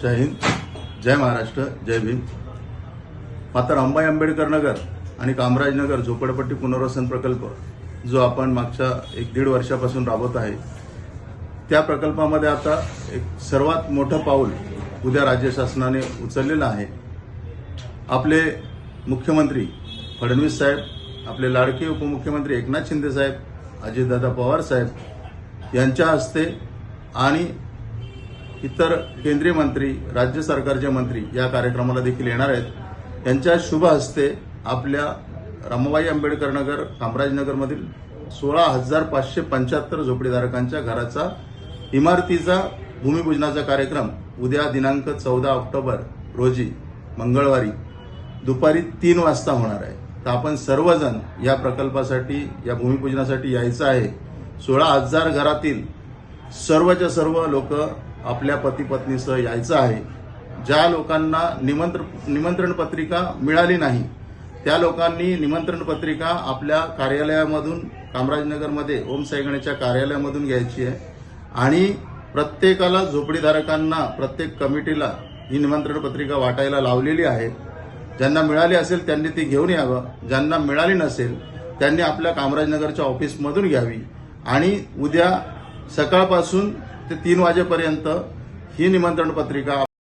जय हिंद, जय महाराष्ट्र, जय भीम। मात्र अंबाई आंबेडकर नगर आणि कामराज नगर झोपडपट्टी पुनर्वसन प्रकल्प जो आपण मागच्या 1-1.5 वर्षापासून राबवत आहे, त्या प्रकल्पामध्ये आता एक सर्वात मोठं पाऊल उद्या राज्य शासनाने उचललेलं आहे। आपले मुख्यमंत्री फडणवीस साहेब, आपले लाडके उपमुख्यमंत्री एकनाथ शिंदे साहेब, अजितदादा पवार साहेब यांच्या हस्ते आणि इतर केंद्रीय मंत्री, राज्य सरकारचे मंत्री या कार्यक्रमाला देखील येणार आहेत। यांच्या शुभ हस्ते आपल्या रमाबाई आंबेडकर नगर, कामराज नगरमधील 16,575 झोपडीधारकांच्या घराचा इमारतीचा भूमिपूजनाचा कार्यक्रम उद्या दिनांक 14 ऑक्टोबर रोजी मंगळवारी दुपारी 3 वाजता होणार आहे। तर आपण सर्वजण या प्रकल्पासाठी, या भूमिपूजनासाठी यायचं आहे। 16,000 घरातील सर्वच्या सर्व लोक आपल्या पती पत्नीसह यायचं आहे। ज्या लोकांना निमंत्रण पत्रिका मिळाली नाही त्या लोकांनी निमंत्रण पत्रिका आपल्या कार्यालयामधून, कामराजनगरमध्ये ओम साई गणेशच्या कार्यालयामधून घ्यायची आहे आणि प्रत्येकाला, झोपडीधारकांना, प्रत्येक कमिटीला ही निमंत्रण पत्रिका वाटायला लावलेली आहे। ज्यांना मिळाली असेल त्यांनी ती घेऊन यावं, ज्यांना मिळाली नसेल त्यांनी आपल्या कामराजनगरच्या ऑफिसमधून घ्यावी आणि उद्या सकाळपासून ते 3 वाजेपर्यंत ही निमंत्रण पत्रिका